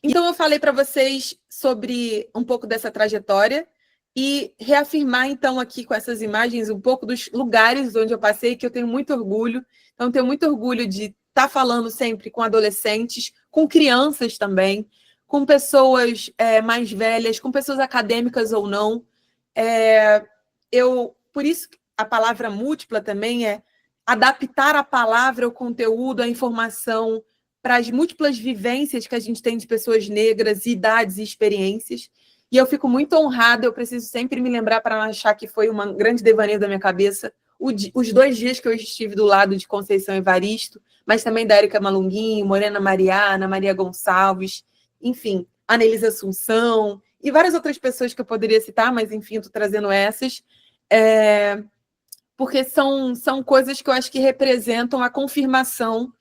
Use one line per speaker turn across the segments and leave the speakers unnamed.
Então, eu falei para vocês sobre um pouco dessa trajetória e reafirmar, então, aqui com essas imagens, um pouco dos lugares onde eu passei, que eu tenho muito orgulho. Então, eu tenho muito orgulho de estar falando sempre com adolescentes, com crianças também, com pessoas mais velhas, com pessoas acadêmicas ou não. Por isso, a palavra múltipla também é adaptar a palavra, o conteúdo, a informação para as múltiplas vivências que a gente tem de pessoas negras, idades e experiências. E eu fico muito honrada, eu preciso sempre me lembrar para não achar que foi uma grande devaneio da minha cabeça, os 2 dias que eu estive do lado de Conceição Evaristo, mas também da Érica Malunguinho, Morena Mariana, Maria Gonçalves, enfim, Anelisa Assunção, e várias outras pessoas que eu poderia citar, mas enfim, estou trazendo essas, porque são coisas que eu acho que representam a confirmação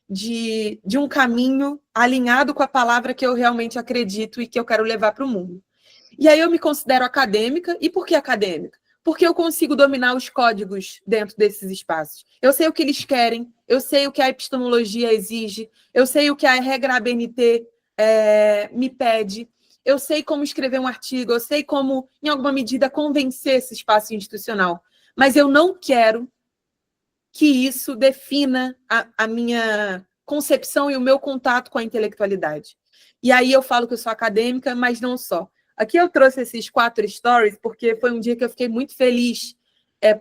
de um caminho alinhado com a palavra que eu realmente acredito e que eu quero levar para o mundo. E aí eu me considero acadêmica. E por que acadêmica? Porque eu consigo dominar os códigos dentro desses espaços. Eu sei o que eles querem, eu sei o que a epistemologia exige, eu sei o que a regra ABNT me pede, eu sei como escrever um artigo, eu sei como, em alguma medida, convencer esse espaço institucional. Mas eu não quero que isso defina a minha concepção e o meu contato com a intelectualidade. E aí eu falo que eu sou acadêmica, mas não só. Aqui eu trouxe esses 4 stories porque foi um dia que eu fiquei muito feliz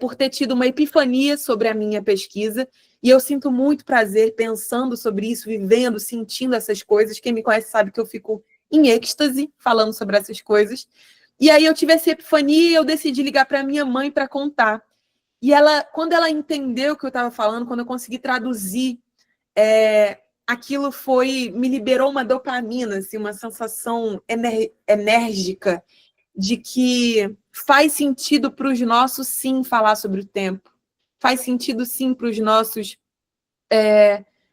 por ter tido uma epifania sobre a minha pesquisa, e eu sinto muito prazer pensando sobre isso, vivendo, sentindo essas coisas. Quem me conhece sabe que eu fico em êxtase falando sobre essas coisas. E aí eu tive essa epifania e eu decidi ligar para minha mãe para contar. E ela, quando ela entendeu o que eu estava falando, quando eu consegui traduzir, aquilo me liberou uma dopamina, assim, uma sensação enérgica de que faz sentido para os nossos, sim, falar sobre o tempo. Faz sentido, sim, para os nossos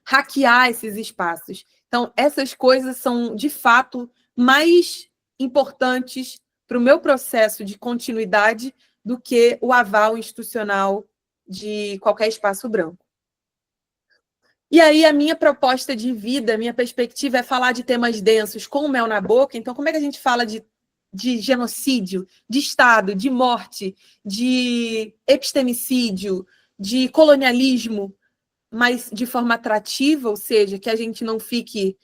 hackear esses espaços. Então, essas coisas são, de fato, mais importantes para o meu processo de continuidade do que o aval institucional de qualquer espaço branco. E aí, a minha proposta de vida, a minha perspectiva é falar de temas densos com o mel na boca. Então, como é que a gente fala de genocídio, de Estado, de morte, de epistemicídio, de colonialismo, mas de forma atrativa, ou seja, que a gente não fique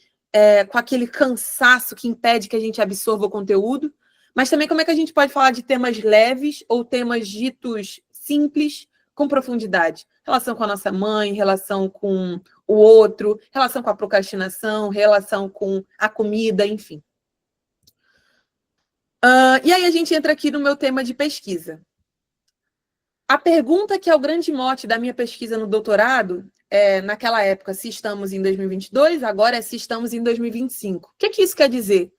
com aquele cansaço que impede que a gente absorva o conteúdo, mas também como é que a gente pode falar de temas leves ou temas ditos simples com profundidade. Relação com a nossa mãe, relação com o outro, relação com a procrastinação, relação com a comida, enfim. E aí a gente entra aqui no meu tema de pesquisa. A pergunta que é o grande mote da minha pesquisa no doutorado, naquela época, se estamos em 2022, agora é se estamos em 2025. O que isso quer dizer?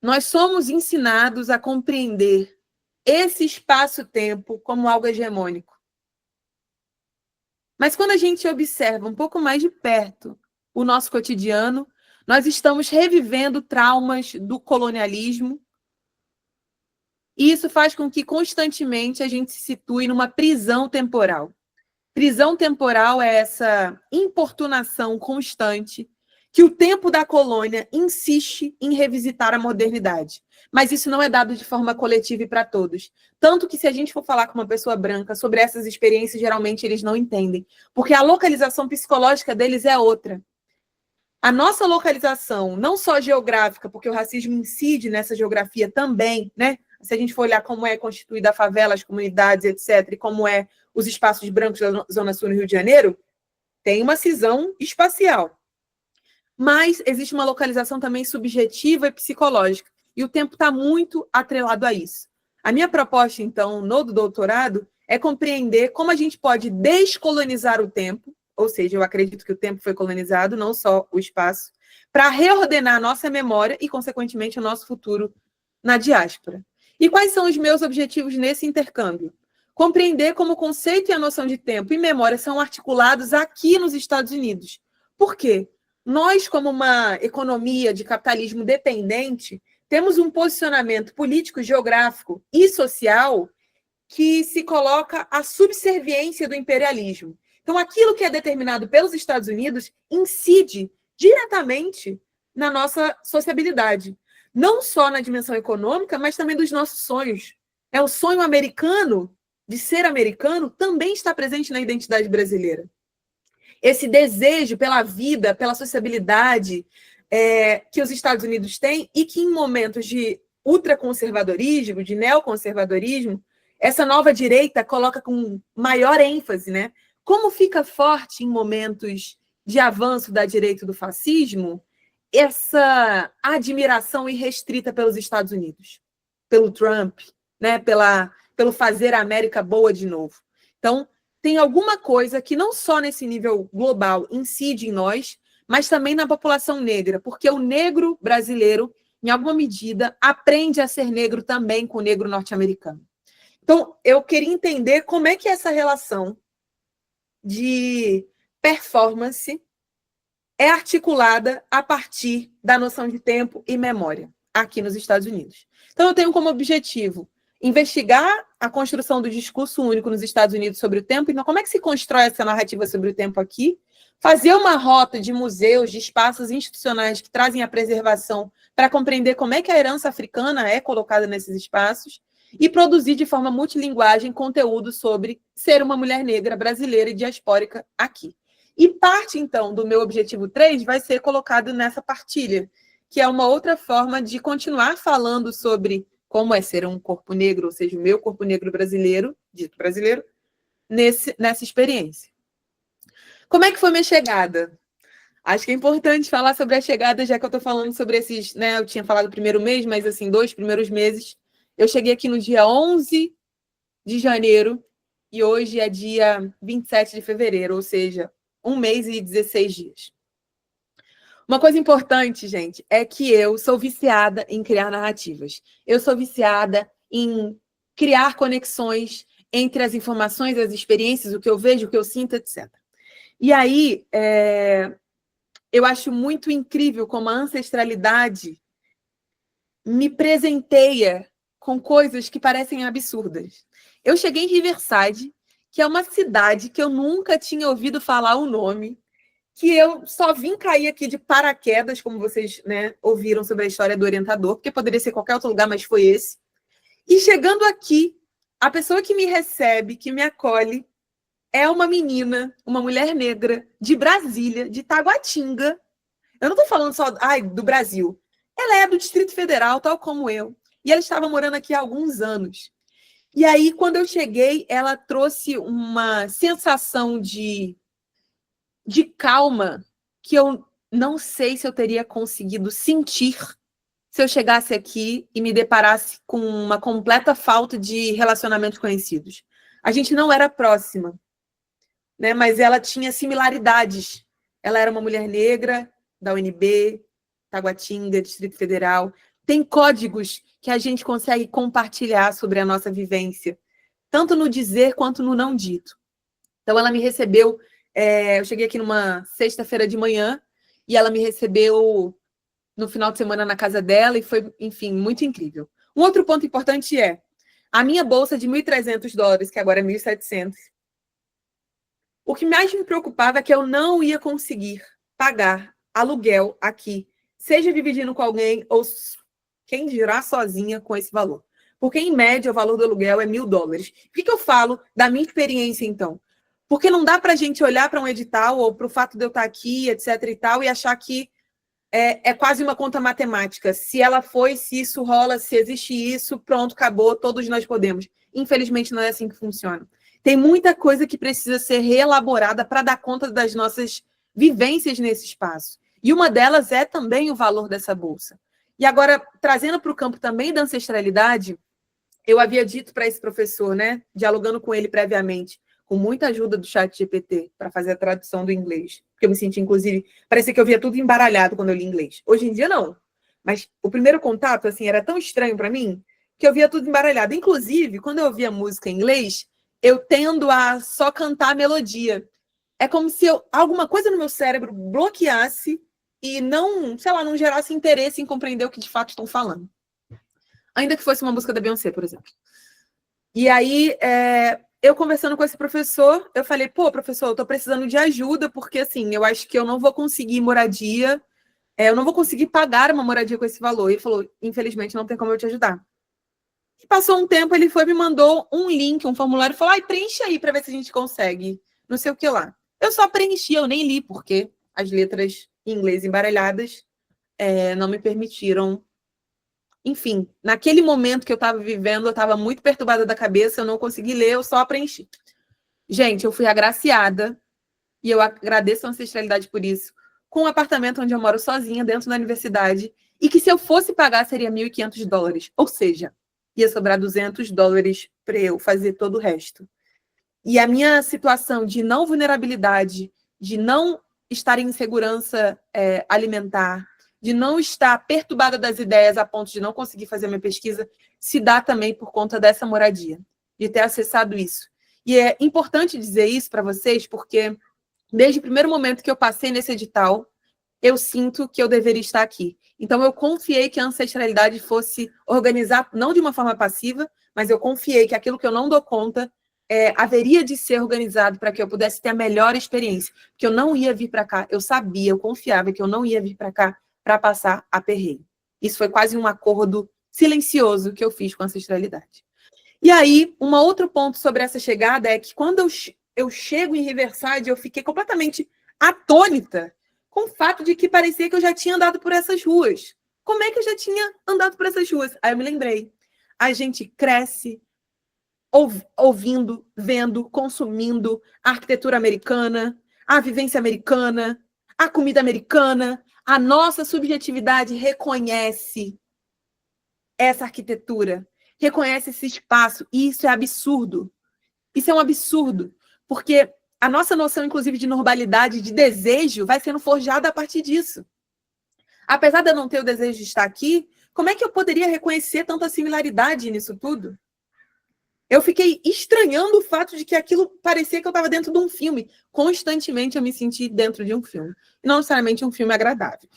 Nós somos ensinados a compreender esse espaço-tempo como algo hegemônico. Mas quando a gente observa um pouco mais de perto o nosso cotidiano, nós estamos revivendo traumas do colonialismo, e isso faz com que constantemente a gente se situe numa prisão temporal. Prisão temporal é essa importunação constante que o tempo da colônia insiste em revisitar a modernidade. Mas isso não é dado de forma coletiva e para todos. Tanto que se a gente for falar com uma pessoa branca sobre essas experiências, geralmente eles não entendem. Porque a localização psicológica deles é outra. A nossa localização, não só geográfica, porque o racismo incide nessa geografia também, né? Se a gente for olhar como é constituída a favela, as comunidades, etc., e como é os espaços brancos da Zona Sul no Rio de Janeiro, tem uma cisão espacial. Mas existe uma localização também subjetiva e psicológica, e o tempo está muito atrelado a isso. A minha proposta, então, no doutorado, é compreender como a gente pode descolonizar o tempo, ou seja, eu acredito que o tempo foi colonizado, não só o espaço, para reordenar a nossa memória e, consequentemente, o nosso futuro na diáspora. E quais são os meus objetivos nesse intercâmbio? Compreender como o conceito e a noção de tempo e memória são articulados aqui nos Estados Unidos. Por quê? Nós, como uma economia de capitalismo dependente, temos um posicionamento político, geográfico e social que se coloca à subserviência do imperialismo. Então, aquilo que é determinado pelos Estados Unidos incide diretamente na nossa sociabilidade. Não só na dimensão econômica, mas também dos nossos sonhos. O sonho americano, de ser americano, também está presente na identidade brasileira. Esse desejo pela vida, pela sociabilidade que os Estados Unidos têm e que em momentos de ultraconservadorismo, de neoconservadorismo, essa nova direita coloca com maior ênfase, né? Como fica forte em momentos de avanço da direita e do fascismo, essa admiração irrestrita pelos Estados Unidos, pelo Trump, né? Pelo fazer a América boa de novo. Então, tem alguma coisa que não só nesse nível global incide em nós, mas também na população negra, porque o negro brasileiro, em alguma medida, aprende a ser negro também com o negro norte-americano. Então, eu queria entender como é que essa relação de performance é articulada a partir da noção de tempo e memória aqui nos Estados Unidos. Então, eu tenho como objetivo investigar a construção do discurso único nos Estados Unidos sobre o tempo, então como é que se constrói essa narrativa sobre o tempo aqui, fazer uma rota de museus, de espaços institucionais que trazem a preservação para compreender como é que a herança africana é colocada nesses espaços e produzir de forma multilinguagem conteúdo sobre ser uma mulher negra brasileira e diaspórica aqui. E parte, então, do meu objetivo 3 vai ser colocado nessa partilha, que é uma outra forma de continuar falando sobre como é ser um corpo negro, ou seja, o meu corpo negro brasileiro, dito brasileiro, nessa experiência. Como é que foi minha chegada? Acho que é importante falar sobre a chegada, já que eu estou falando sobre esses, né? Eu tinha falado o primeiro mês, mas assim, 2 primeiros meses. Eu cheguei aqui no dia 11 de janeiro e hoje é dia 27 de fevereiro, ou seja, 1 mês e 16 dias. Uma coisa importante, gente, é que eu sou viciada em criar narrativas. Eu sou viciada em criar conexões entre as informações, as experiências, o que eu vejo, o que eu sinto, etc. E aí, eu acho muito incrível como a ancestralidade me presenteia com coisas que parecem absurdas. Eu cheguei em Riverside, que é uma cidade que eu nunca tinha ouvido falar o nome, que eu só vim cair aqui de paraquedas, como vocês, né, ouviram sobre a história do orientador, porque poderia ser qualquer outro lugar, mas foi esse. E chegando aqui, a pessoa que me recebe, que me acolhe, é uma menina, uma mulher negra, de Brasília, de Taguatinga. Eu não estou falando só do Brasil. Ela é do Distrito Federal, tal como eu. E ela estava morando aqui há alguns anos. E aí, quando eu cheguei, ela trouxe uma sensação de calma que eu não sei se eu teria conseguido sentir se eu chegasse aqui e me deparasse com uma completa falta de relacionamentos conhecidos. A gente não era próxima, né? Mas ela tinha similaridades. Ela era uma mulher negra da UNB, Taguatinga, Distrito Federal. Tem códigos que a gente consegue compartilhar sobre a nossa vivência, tanto no dizer quanto no não dito. Então, ela me recebeu. Eu cheguei aqui numa sexta-feira de manhã e ela me recebeu no final de semana na casa dela e foi, enfim, muito incrível. Um outro ponto importante é a minha bolsa de $1.300, que agora é 1.700. O que mais me preocupava é que eu não ia conseguir pagar aluguel aqui, seja dividindo com alguém ou quem dirá sozinha com esse valor. Porque, em média, o valor do aluguel é $1.000. Por que eu falo da minha experiência, então? Porque não dá para a gente olhar para um edital ou para o fato de eu estar aqui, etc. e tal, e achar que é quase uma conta matemática. Se ela foi, se isso rola, se existe isso, pronto, acabou, todos nós podemos. Infelizmente, não é assim que funciona. Tem muita coisa que precisa ser reelaborada para dar conta das nossas vivências nesse espaço. E uma delas é também o valor dessa bolsa. E agora, trazendo para o campo também da ancestralidade, eu havia dito para esse professor, né, dialogando com ele previamente, com muita ajuda do ChatGPT para fazer a tradução do inglês, porque eu me senti, inclusive, parecia que eu via tudo embaralhado quando eu li inglês. Hoje em dia, não. Mas o primeiro contato, assim, era tão estranho para mim que eu via tudo embaralhado. Inclusive, quando eu ouvia música em inglês, eu tendo a só cantar a melodia. É como se alguma coisa no meu cérebro bloqueasse e não, sei lá, não gerasse interesse em compreender o que de fato estão falando. Ainda que fosse uma música da Beyoncé, por exemplo. E aí, eu conversando com esse professor, eu falei, pô, professor, eu tô precisando de ajuda, porque assim, eu acho que eu não vou conseguir moradia eu não vou conseguir pagar uma moradia com esse valor. Ele falou, infelizmente, não tem como eu te ajudar. E passou um tempo, ele foi me mandou um link, um formulário, e falou, preenche aí para ver se a gente consegue, não sei o que lá. Eu só preenchi, eu nem li, porque as letras em inglês embaralhadas não me permitiram. Enfim, naquele momento que eu estava vivendo, eu estava muito perturbada da cabeça, eu não consegui ler, eu só preenchi. Gente, eu fui agraciada, e eu agradeço a ancestralidade por isso, com um apartamento onde eu moro sozinha, dentro da universidade, e que se eu fosse pagar seria $1.500. Ou seja, ia sobrar $200 para eu fazer todo o resto. E a minha situação de não vulnerabilidade, de não estar em insegurança alimentar, de não estar perturbada das ideias a ponto de não conseguir fazer minha pesquisa, se dá também por conta dessa moradia, de ter acessado isso. E é importante dizer isso para vocês, porque desde o primeiro momento que eu passei nesse edital, eu sinto que eu deveria estar aqui. Então, eu confiei que a ancestralidade fosse organizar, não de uma forma passiva, mas eu confiei que aquilo que eu não dou conta haveria de ser organizado para que eu pudesse ter a melhor experiência. Porque eu não ia vir para cá, eu sabia, eu confiava que eu não ia vir para cá para passar aperreio. Isso foi quase um acordo silencioso que eu fiz com a ancestralidade. E aí, um outro ponto sobre essa chegada é que quando eu chego em Riverside, eu fiquei completamente atônita com o fato de que parecia que eu já tinha andado por essas ruas. Como é que eu já tinha andado por essas ruas? Aí eu me lembrei. A gente cresce ouvindo, vendo, consumindo a arquitetura americana, a vivência americana, a comida americana. A nossa subjetividade reconhece essa arquitetura, reconhece esse espaço, e isso é absurdo. Isso é um absurdo, porque a nossa noção, inclusive, de normalidade, de desejo, vai sendo forjada a partir disso. Apesar de eu não ter o desejo de estar aqui, como é que eu poderia reconhecer tanta similaridade nisso tudo? Eu fiquei estranhando o fato de que aquilo parecia que eu estava dentro de um filme. Constantemente eu me senti dentro de um filme. E não necessariamente um filme agradável.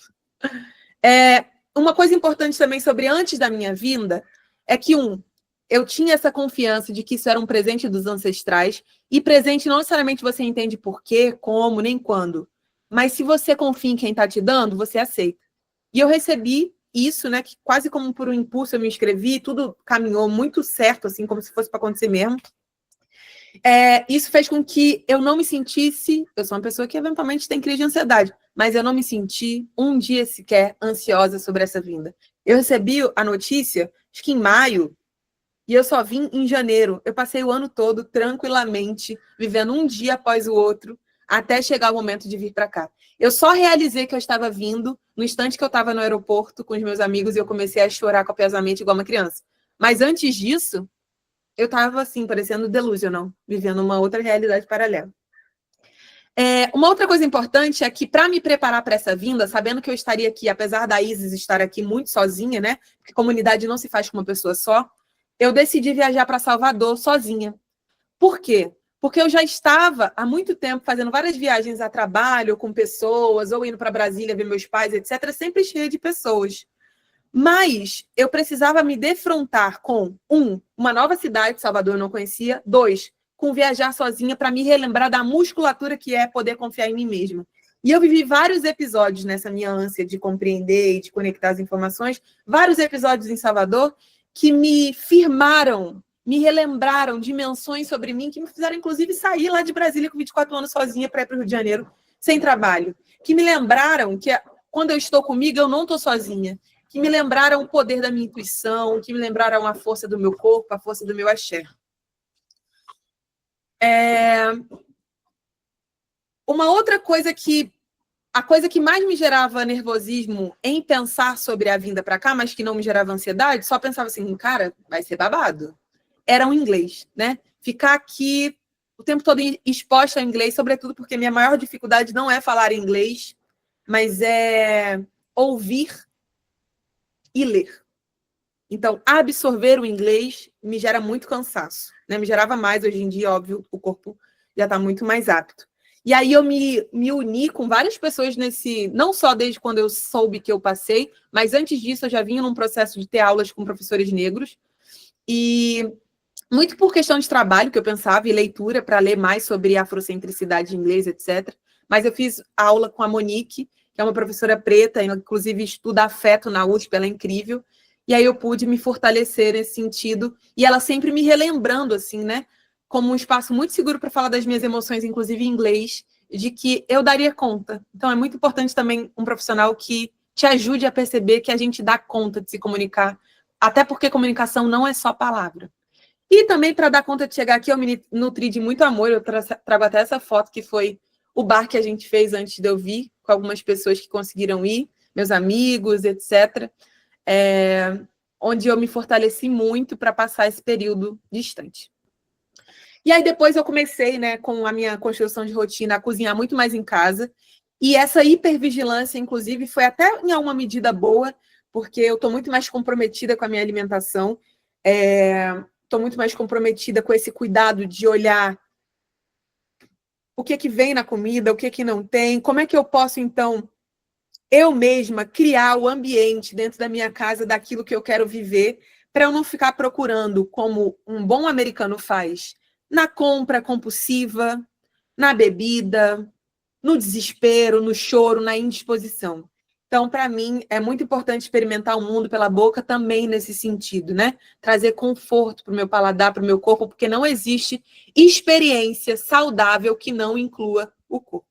Uma coisa importante também sobre antes da minha vinda é que, eu tinha essa confiança de que isso era um presente dos ancestrais, e presente não necessariamente você entende por quê, como, nem quando, mas se você confia em quem está te dando, você aceita. E eu recebi isso, né, que quase como por um impulso eu me inscrevi, tudo caminhou muito certo, assim, como se fosse para acontecer mesmo. Isso fez com que eu não me sentisse, eu sou uma pessoa que eventualmente tem crise de ansiedade, mas eu não me senti um dia sequer ansiosa sobre essa vinda. Eu recebi a notícia, acho que em maio, e eu só vim em janeiro. Eu passei o ano todo tranquilamente, vivendo um dia após o outro, até chegar o momento de vir para cá. Eu só realizei que eu estava vindo no instante que eu estava no aeroporto com os meus amigos e eu comecei a chorar copiosamente igual uma criança. Mas antes disso, eu estava assim, parecendo delusional, vivendo uma outra realidade paralela. Uma outra coisa importante é que, para me preparar para essa vinda, sabendo que eu estaria aqui, apesar da Isis estar aqui muito sozinha, né? Porque comunidade não se faz com uma pessoa só, eu decidi viajar para Salvador sozinha. Por quê? Porque eu já estava há muito tempo fazendo várias viagens a trabalho com pessoas, ou indo para Brasília ver meus pais, etc., sempre cheia de pessoas. Mas eu precisava me defrontar com, uma nova cidade, Salvador eu não conhecia, 2, com viajar sozinha para me relembrar da musculatura que é poder confiar em mim mesma. E eu vivi vários episódios nessa minha ânsia de compreender e de conectar as informações, vários episódios em Salvador que me firmaram, me relembraram dimensões sobre mim que me fizeram, inclusive, sair lá de Brasília com 24 anos sozinha para ir para o Rio de Janeiro, sem trabalho. Que me lembraram que quando eu estou comigo, eu não estou sozinha. Que me lembraram o poder da minha intuição, que me lembraram a força do meu corpo, a força do meu axé. Uma outra coisa a coisa que mais me gerava nervosismo em pensar sobre a vinda para cá, mas que não me gerava ansiedade, só pensava assim, cara, vai ser babado. Era o inglês, né? Ficar aqui o tempo todo exposta ao inglês, sobretudo porque minha maior dificuldade não é falar inglês, mas é ouvir e ler. Então, absorver o inglês me gera muito cansaço, né? Me gerava mais, hoje em dia, óbvio, o corpo já está muito mais apto. E aí eu me uni com várias pessoas não só desde quando eu soube que eu passei, mas antes disso eu já vinha num processo de ter aulas com professores negros, e muito por questão de trabalho que eu pensava, e leitura, para ler mais sobre afrocentricidade em inglês, etc. Mas eu fiz aula com a Monique, que é uma professora preta, inclusive estuda afeto na USP, ela é incrível. E aí eu pude me fortalecer nesse sentido, e ela sempre me relembrando, assim, né, como um espaço muito seguro para falar das minhas emoções, inclusive em inglês, de que eu daria conta. Então é muito importante também um profissional que te ajude a perceber que a gente dá conta de se comunicar, até porque comunicação não é só palavra. E também, para dar conta de chegar aqui, eu me nutri de muito amor, eu trago até essa foto que foi o bar que a gente fez antes de eu vir, com algumas pessoas que conseguiram ir, meus amigos, etc., onde eu me fortaleci muito para passar esse período distante. E aí depois eu comecei, né, com a minha construção de rotina, a cozinhar muito mais em casa, e essa hipervigilância, inclusive, foi até em alguma medida boa, porque eu estou muito mais comprometida com a minha alimentação, estou muito mais comprometida com esse cuidado de olhar o que vem na comida, o que não tem, como é que eu posso, então, eu mesma criar o ambiente dentro da minha casa daquilo que eu quero viver, para eu não ficar procurando, como um bom americano faz, na compra compulsiva, na bebida, no desespero, no choro, na indisposição. Então, para mim, é muito importante experimentar o mundo pela boca também nesse sentido, né? Trazer conforto para o meu paladar, para o meu corpo, porque não existe experiência saudável que não inclua o corpo.